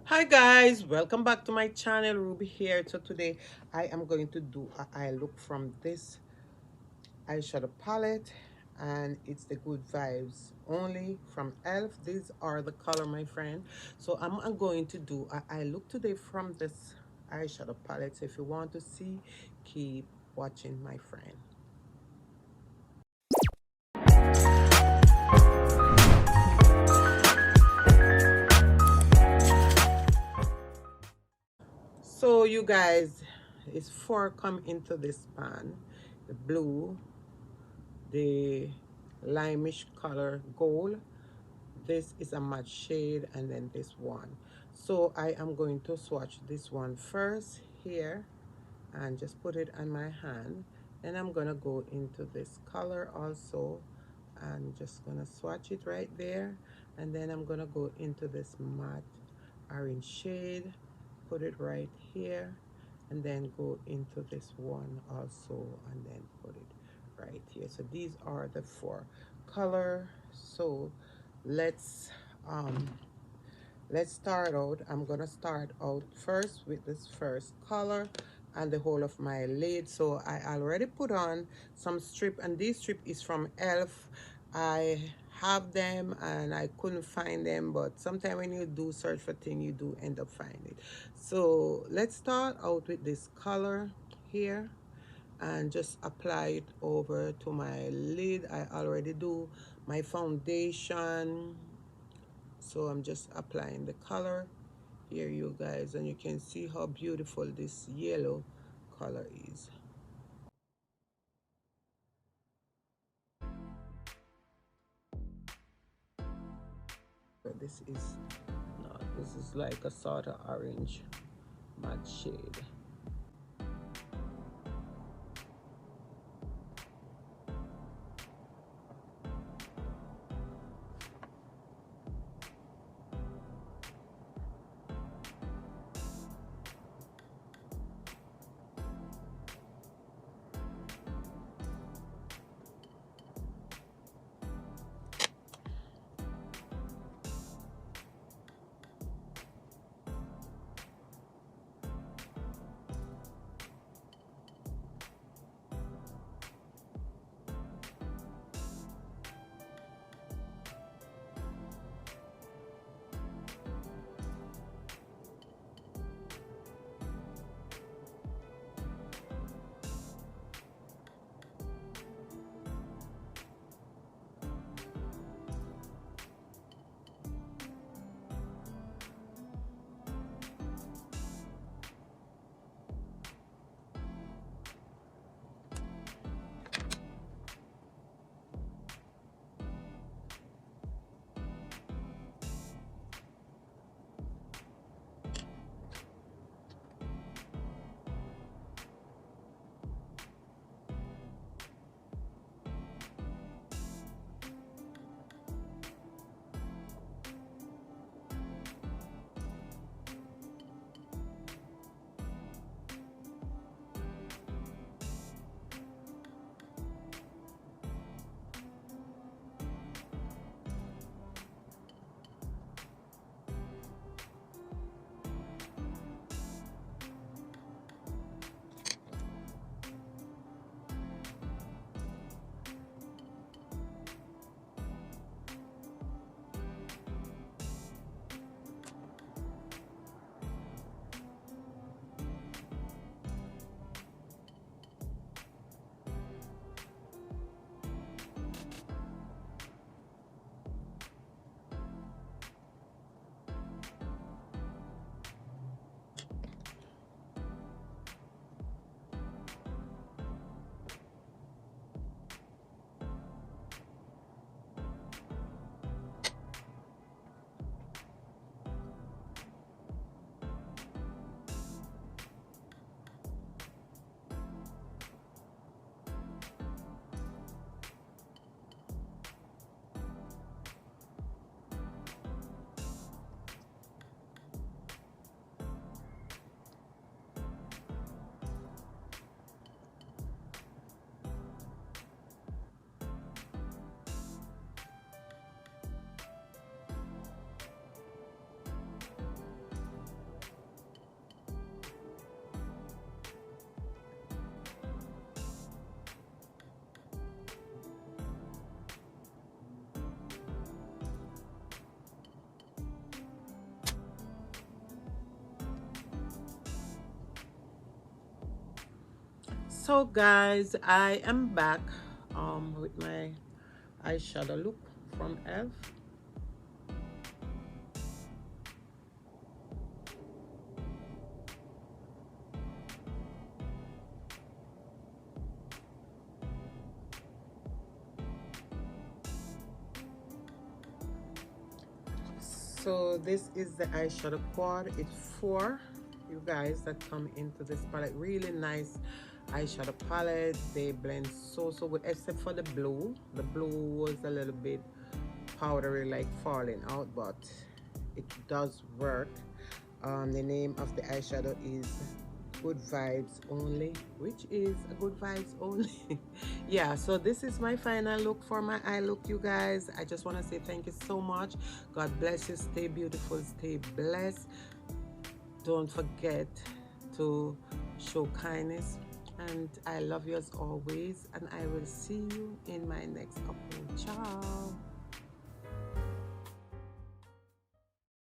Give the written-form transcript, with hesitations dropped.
Hi guys, welcome back to my channel. Ruby here. So today I am going to do a eye look from this eyeshadow palette, and it's the Good Vibes only from elf. These are the color, my friend. So I'm going to do a eye look today from this eyeshadow palette. So if you want to see, keep watching, my friend. So you guys, it's four come into this pan: the blue, the limeish color gold, this is a matte shade, and then this one. So I am going to swatch this one first here and just put it on my hand. Then I'm gonna go into this color also and just gonna swatch it right there. And then I'm gonna go into this matte orange shade, put it right here, and then go into this one also and then put it right here. So these are the four color. So let's um let's start out. I'm gonna start out first with this first color and the whole of my lid. So I already put on some strip, and this strip is from elf. I have them and I couldn't find them, but sometimes when you do search for things, you do end up finding it. So let's start out with this color here and just apply it over to my lid. I already do my foundation, so I'm just applying the color here, you guys, and you can see how beautiful this yellow color is. So this is like a sort of orange matte shade. So guys, I am back with my eyeshadow look from elf. So this is the eyeshadow quad. It's 4, you guys, that come into this palette. Really nice eyeshadow palette. They blend so good, except for the blue. The blue was a little bit powdery, like falling out, but it does work. The name of the eyeshadow is Good Vibes Only, which is a good vibes only. Yeah, so this is my final look for my eye look, you guys. I just want to say thank you so much. God bless you. Stay beautiful, stay blessed. Don't forget to show kindness, and I love you as always, and I will see you in my next upload. Ciao.